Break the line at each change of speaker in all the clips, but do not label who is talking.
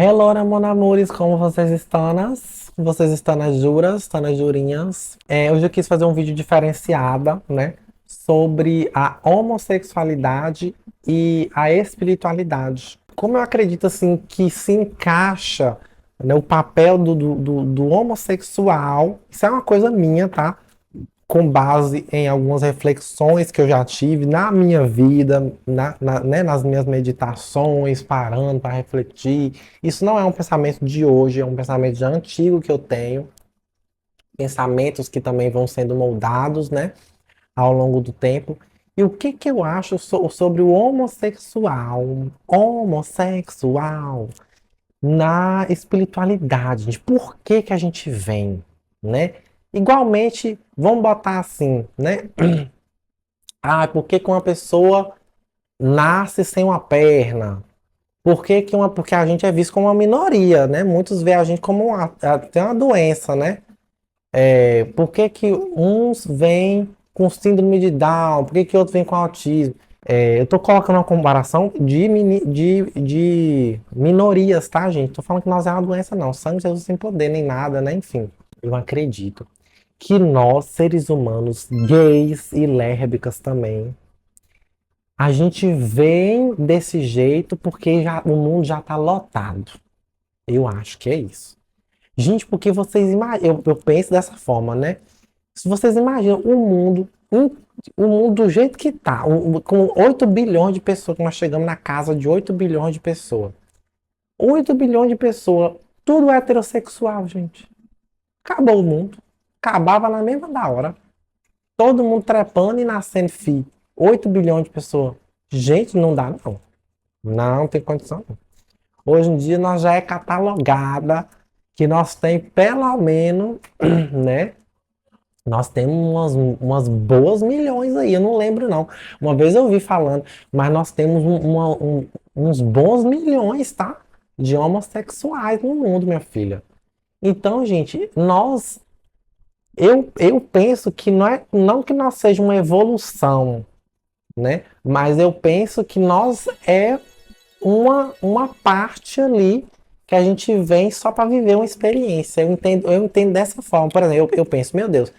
Hello, mon amores, como vocês estão? Vocês estão nas juras, estão nas jurinhas? Hoje eu quis fazer um vídeo diferenciado, né? Sobre a homossexualidade e a espiritualidade. Como eu acredito, assim, que se encaixa, né, o papel do homossexual, isso é uma coisa minha, tá? Com base em algumas reflexões que eu já tive na minha vida, né, nas minhas meditações, parando para refletir. Isso não é um pensamento de hoje, é um pensamento já antigo que eu tenho, pensamentos que também vão sendo moldados, né, ao longo do tempo. E o que que eu acho sobre o homossexual na espiritualidade, gente? Por que que a gente vem, né? Igualmente, vamos botar assim, né? Por que que uma pessoa nasce sem uma perna? Porque a gente é visto como uma minoria, né? Muitos veem a gente como tem uma doença, né? Por que que uns vêm com síndrome de Down? Por que que outros vêm com autismo? Eu tô colocando uma comparação de minorias, tá, gente? Tô falando que nós é uma doença, não. Sangue de Jesus sem poder, nem nada, né? Enfim, eu acredito que nós, seres humanos, gays e lésbicas também, a gente vem desse jeito porque o mundo já tá lotado. Eu acho que é isso. Gente, porque vocês imaginam, eu penso dessa forma, né? Se vocês imaginam o mundo do jeito que tá, com 8 bilhões de pessoas, que nós chegamos na casa de 8 bilhões de pessoas. 8 bilhões de pessoas, tudo heterossexual, gente. Acabou o mundo. Acabava na mesma da hora. Todo mundo trepando e nascendo filho. 8 bilhões de pessoas. Gente, não dá não. Não tem condição não. Hoje em dia nós já é catalogada que nós tem pelo menos, né? Nós temos umas boas milhões aí, eu não lembro não. Uma vez eu vi falando, mas nós temos uns bons milhões, tá? De homossexuais no mundo, minha filha. Então, gente, eu penso que não que nós seja uma evolução, né? Mas eu penso que nós uma parte ali que a gente vem só para viver uma experiência. Eu entendo dessa forma. Por exemplo, eu penso, meu Deus,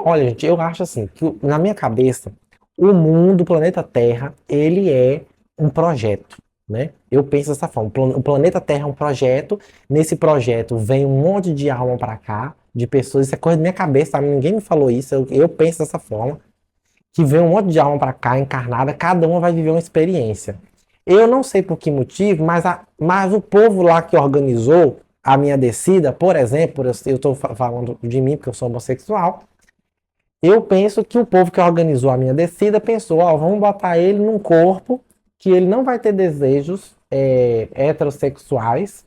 olha, gente, eu acho assim, que na minha cabeça, o mundo, o planeta Terra, ele é um projeto, né? Eu penso dessa forma, o planeta Terra é um projeto, nesse projeto vem um monte de alma para cá, de pessoas, isso é coisa da minha cabeça, tá? Ninguém me falou isso, eu penso dessa forma, que vem um monte de alma para cá, encarnada, cada uma vai viver uma experiência. Eu não sei por que motivo, mas o povo lá que organizou a minha descida, por exemplo, eu estou falando de mim porque eu sou homossexual, eu penso que o povo que organizou a minha descida pensou, ó, vamos botar ele num corpo que ele não vai ter desejos heterossexuais,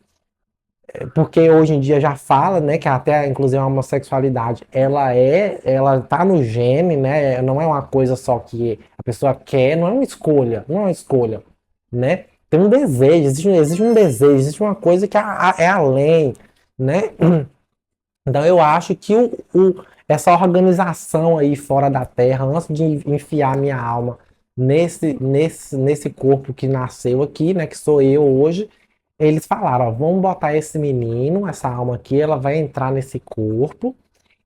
porque hoje em dia já fala, né, que até inclusive a homossexualidade, ela tá no gene, né, não é uma coisa só que a pessoa quer, não é uma escolha, né? Tem um desejo, existe um desejo, existe uma coisa que é além, né? Então eu acho que essa organização aí fora da Terra, antes de enfiar minha alma nesse corpo que nasceu aqui, né, que sou eu hoje, eles falaram, ó, vamos botar esse menino, essa alma aqui, ela vai entrar nesse corpo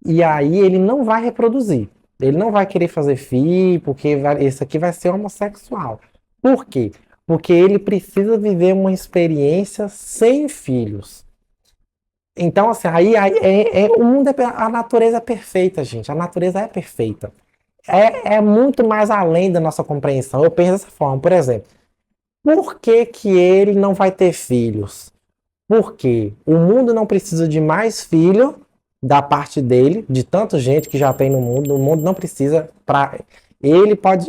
e aí ele não vai reproduzir. Ele não vai querer fazer filho, porque esse aqui vai ser homossexual. Por quê? Porque ele precisa viver uma experiência sem filhos. Então, assim, o mundo a natureza é perfeita, gente. A natureza é perfeita. É muito mais além da nossa compreensão. Eu penso dessa forma, por exemplo, por que que ele não vai ter filhos? Porque o mundo não precisa de mais filho da parte dele, de tanta gente que já tem no mundo. O mundo não precisa para ele pode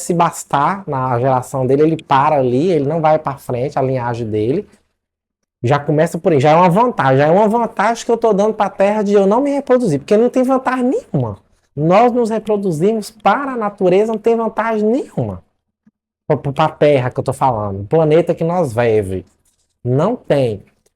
se bastar na geração dele, ele para ali, ele não vai para frente a linhagem dele. Já começa por aí, já é uma vantagem que eu estou dando para a Terra de eu não me reproduzir, porque não tem vantagem nenhuma. Nós nos reproduzimos para a natureza, não tem vantagem nenhuma. Para a Terra que eu estou falando, o planeta que nós vivemos, não tem.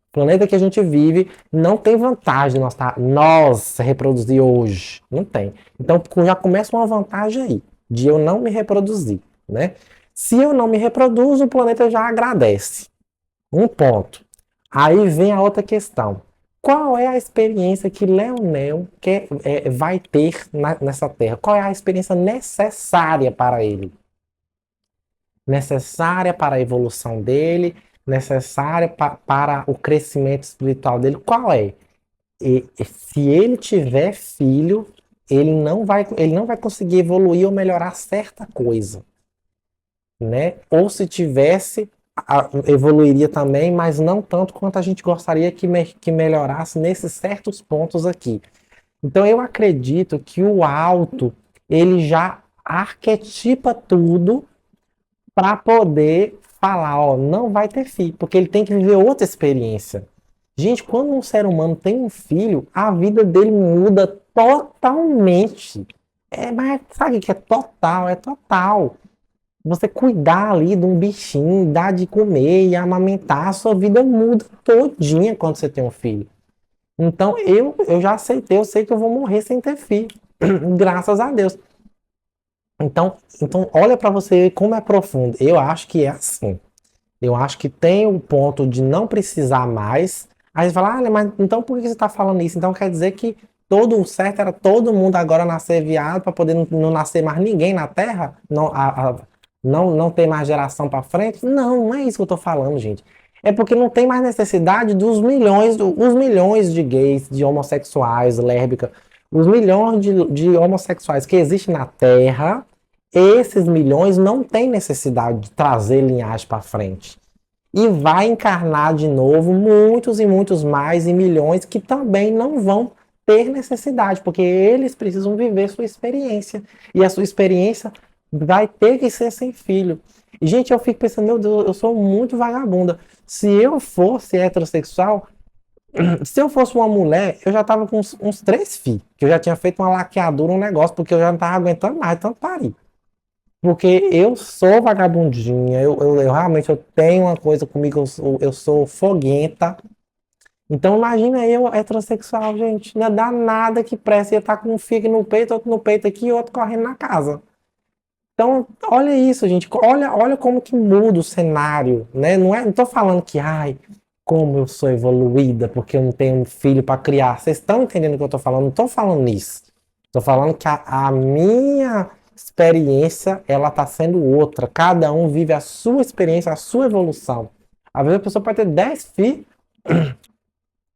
O planeta que a gente vive não tem vantagem nós reproduzir hoje, não tem. Então já começa uma vantagem aí, de eu não me reproduzir, né? Se eu não me reproduzo, o planeta já agradece. Um ponto. Aí vem a outra questão. Qual é a experiência que Leonel vai ter nessa terra? Qual é a experiência necessária para ele? Necessária para a evolução dele, necessária para o crescimento espiritual dele? Qual é? Se ele tiver filho, ele não vai conseguir evoluir ou melhorar certa coisa, né? Ou se tivesse, evoluiria também, mas não tanto quanto a gente gostaria que melhorasse nesses certos pontos aqui. Então eu acredito que o alto, ele já arquetipa tudo para poder falar, ó, não vai ter filho, porque ele tem que viver outra experiência. Gente, quando um ser humano tem um filho, a vida dele muda totalmente. Mas sabe o que é total? É total. Você cuidar ali de um bichinho, dar de comer e amamentar, a sua vida muda todinha quando você tem um filho. Então eu já aceitei, eu sei que eu vou morrer sem ter filho. Graças a Deus. Então olha para você ver como é profundo. Eu acho que é assim. Eu acho que tem o ponto de não precisar mais. Aí você fala, mas então por que você está falando isso? Então quer dizer que todo o certo era todo mundo agora nascer viado para poder não nascer mais ninguém na Terra? Não ter mais geração para frente? Não, não é isso que eu estou falando, gente. É porque não tem mais necessidade dos milhões, os milhões de gays, de homossexuais, lésbicas, os milhões de homossexuais que existem na Terra. Esses milhões não têm necessidade de trazer linhagem para frente. E vai encarnar de novo muitos e muitos mais e milhões que também não vão ter necessidade, porque eles precisam viver sua experiência. E a sua experiência vai ter que ser sem filho. E, gente, eu fico pensando, meu Deus, eu sou muito vagabunda. Se eu fosse heterossexual, se eu fosse uma mulher, eu já tava com uns 3 filhos, que eu já tinha feito uma laqueadura, um negócio, porque eu já não tava aguentando mais, tanto parir. Porque eu sou vagabundinha, eu realmente eu tenho uma coisa comigo, eu sou foguenta. Então imagina eu heterossexual, gente, não dá nada que preste, ia estar com um figo no peito, outro no peito aqui e outro correndo na casa. Então, olha isso, gente, olha como que muda o cenário, né? Não tô falando que, ai, como eu sou evoluída, porque eu não tenho um filho para criar. Vocês estão entendendo o que eu tô falando? Não tô falando isso. Tô falando que a minha experiência, ela tá sendo outra. Cada um vive a sua experiência, a sua evolução. Às vezes a pessoa pode ter 10 filhos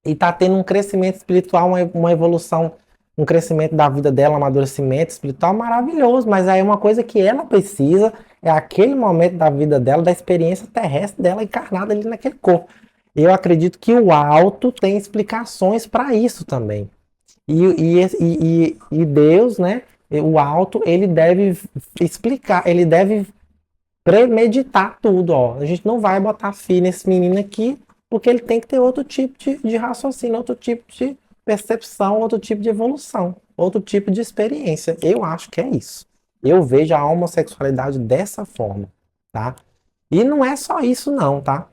e tá tendo um crescimento espiritual, uma evolução, um crescimento da vida dela, um amadurecimento espiritual maravilhoso, mas aí uma coisa que ela precisa é aquele momento da vida dela, da experiência terrestre dela encarnada ali naquele corpo. Eu acredito que o alto tem explicações para isso também. E Deus, né? O alto, ele deve explicar, ele deve premeditar tudo, ó. A gente não vai botar fim nesse menino aqui, porque ele tem que ter outro tipo de raciocínio, outro tipo de percepção, outro tipo de evolução, outro tipo de experiência. Eu acho que é isso. Eu vejo a homossexualidade dessa forma, tá? E não é só isso, não, tá?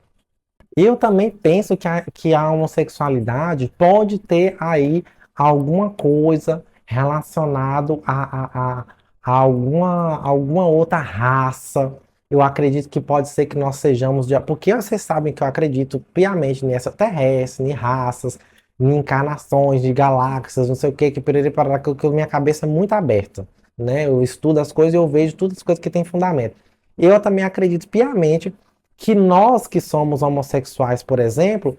Eu também penso que a homossexualidade pode ter aí alguma coisa relacionado a alguma outra raça. Eu acredito que pode ser que nós sejamos de. Porque vocês sabem que eu acredito piamente nessa terrestre, em raças, em encarnações de galáxias, não sei o que perere para que minha cabeça é muito aberta, né? Eu estudo as coisas e eu vejo todas as coisas que têm fundamento. Eu também acredito piamente que nós que somos homossexuais, por exemplo,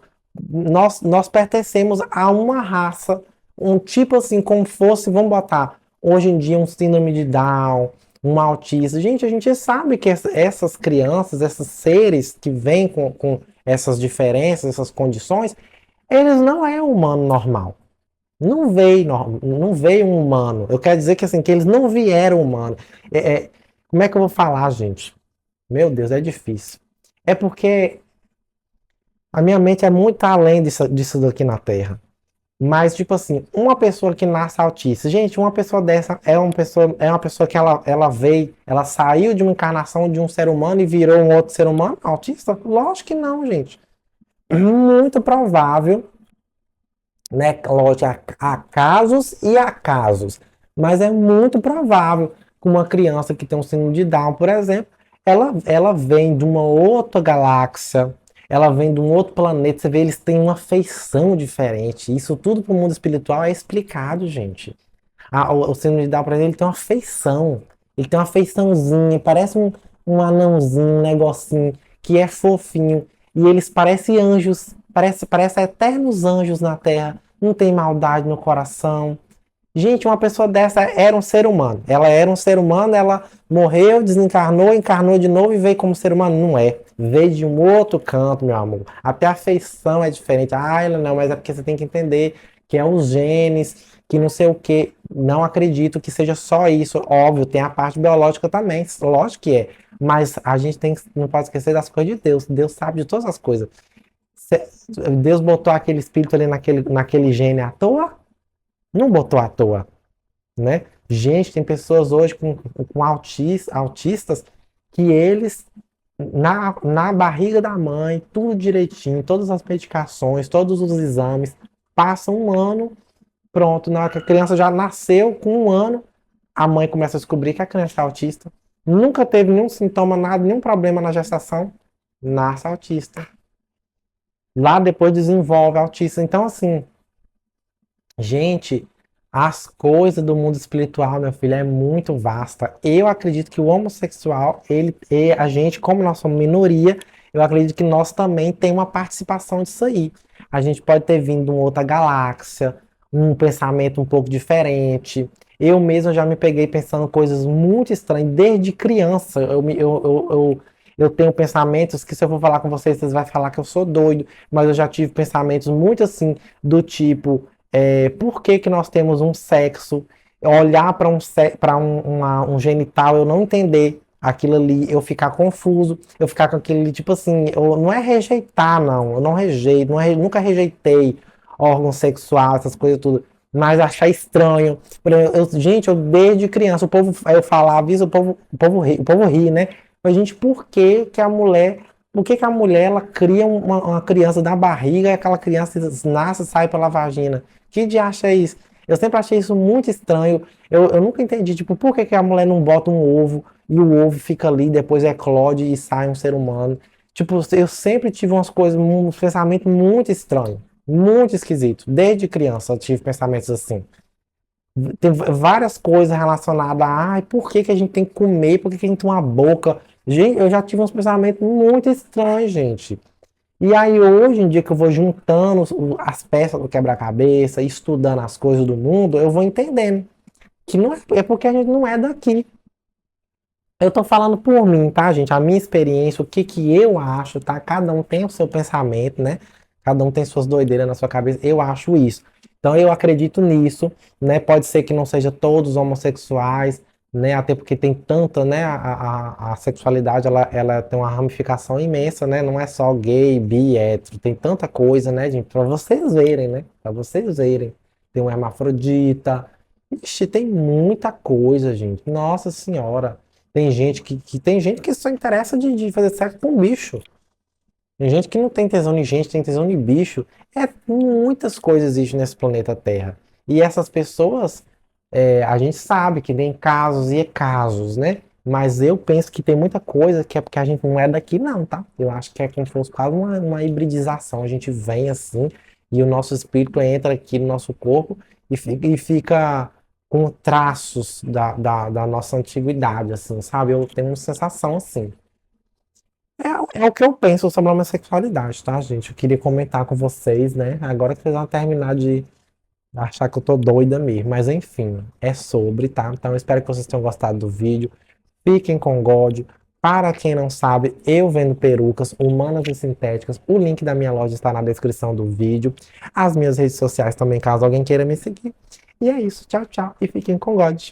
nós pertencemos a uma raça, um tipo assim, como fosse, vamos botar, hoje em dia um síndrome de Down, um autista. Gente, a gente sabe que essas crianças, esses seres que vêm com essas diferenças, essas condições, eles não é um humano normal. Não veio um humano. Eu quero dizer que assim, que eles não vieram humano. Como é que eu vou falar, gente? Meu Deus, é difícil. É porque a minha mente é muito além disso daqui na Terra. Mas, tipo assim, uma pessoa que nasce autista, gente, uma pessoa dessa é uma pessoa que ela veio, ela saiu de uma encarnação de um ser humano e virou um outro ser humano autista? Lógico que não, gente. Muito provável, né? Lógico, há casos e há casos. Mas é muito provável que uma criança que tem um síndrome de Down, por exemplo, ela vem de uma outra galáxia, ela vem de um outro planeta, você vê, eles têm uma feição diferente. Isso tudo pro mundo espiritual é explicado, gente. O símbolo de Down, por exemplo, ele tem uma feição. Ele tem uma feiçãozinha, parece um anãozinho, um negocinho, que é fofinho. E eles parecem anjos, parece eternos anjos na Terra. Não tem maldade no coração. Gente, uma pessoa dessa era um ser humano. Ela era um ser humano, ela morreu, desencarnou, encarnou de novo e veio como ser humano. Não é. Veio de um outro canto, meu amor. Até a feição é diferente. Ah, ela não, mas é porque você tem que entender que é os genes, que não sei o que. Não acredito que seja só isso. Óbvio, tem a parte biológica também. Lógico que é. Mas a gente não pode esquecer das coisas de Deus. Deus sabe de todas as coisas. Deus botou aquele espírito ali naquele gene à toa? Não botou à toa, né? Gente, tem pessoas hoje com autistas que eles, na barriga da mãe, tudo direitinho, todas as medicações, todos os exames, passam um ano, pronto, na hora que a criança já nasceu com um ano, a mãe começa a descobrir que a criança é autista. Nunca teve nenhum sintoma, nada, nenhum problema na gestação, nasce autista. Lá depois desenvolve autista. Então, assim, gente, as coisas do mundo espiritual, meu filho, é muito vasta. Eu acredito que o homossexual, a gente, como nós somos minoria, eu acredito que nós também tem uma participação disso aí. A gente pode ter vindo de uma outra galáxia, um pensamento um pouco diferente. Eu mesmo já me peguei pensando coisas muito estranhas desde criança. Eu tenho pensamentos que, se eu for falar com vocês, vocês vão falar que eu sou doido, mas eu já tive pensamentos muito assim, do tipo. Por que que nós temos um sexo, olhar para um genital, eu não entender aquilo ali, eu ficar confuso, eu ficar com aquilo ali, tipo assim, não é rejeitar, não, eu não rejeito, nunca rejeitei órgão sexual, essas coisas tudo, mas achar estranho. Gente, eu desde criança, eu falava isso, o povo ri, né? Mas, gente, por que que a mulher ela cria uma criança da barriga e aquela criança nasce e sai pela vagina? Que diacho é isso? Eu sempre achei isso muito estranho. Eu nunca entendi, tipo, por que que a mulher não bota um ovo e o ovo fica ali, depois eclode e sai um ser humano? Tipo, eu sempre tive umas coisas, um pensamento muito estranho, muito esquisito. Desde criança eu tive pensamentos assim. Tem várias coisas relacionadas a, ai, por que que a gente tem que comer? Por que que a gente tem uma boca? Gente, eu já tive uns pensamentos muito estranhos, gente. E aí, hoje em dia que eu vou juntando as peças do quebra-cabeça, estudando as coisas do mundo, eu vou entendendo que não é porque a gente não é daqui. Eu tô falando por mim, tá, gente? A minha experiência, o que que eu acho, tá? Cada um tem o seu pensamento, né? Cada um tem suas doideiras na sua cabeça. Eu acho isso. Então eu acredito nisso, né? Pode ser que não seja todos homossexuais, né? Até porque tem tanta, né? A sexualidade, ela tem uma ramificação imensa, né? Não é só gay, bi, hétero. Tem tanta coisa, né, gente? Pra vocês verem, né? Pra vocês verem. Tem um hermafrodita. Ixi, tem muita coisa, gente. Nossa Senhora. Tem gente que só interessa de fazer sexo com bicho. Tem gente que não tem tesão de gente, tem tesão de bicho. Muitas coisas existem nesse planeta Terra. E essas pessoas, a gente sabe que tem casos e casos, né? Mas eu penso que tem muita coisa que é porque a gente não é daqui, não, tá? Eu acho que é como se fosse quase uma hibridização. A gente vem assim e o nosso espírito entra aqui no nosso corpo e fica com traços da nossa antiguidade, assim, sabe? Eu tenho uma sensação assim. É o que eu penso sobre a minha sexualidade, tá, gente? Eu queria comentar com vocês, né? Agora que vocês vão terminar de achar que eu tô doida mesmo. Mas enfim, é sobre, tá? Então eu espero que vocês tenham gostado do vídeo. Fiquem com God. Para quem não sabe, eu vendo perucas humanas e sintéticas. O link da minha loja está na descrição do vídeo. As minhas redes sociais também, caso alguém queira me seguir. E é isso. Tchau, tchau. E fiquem com God.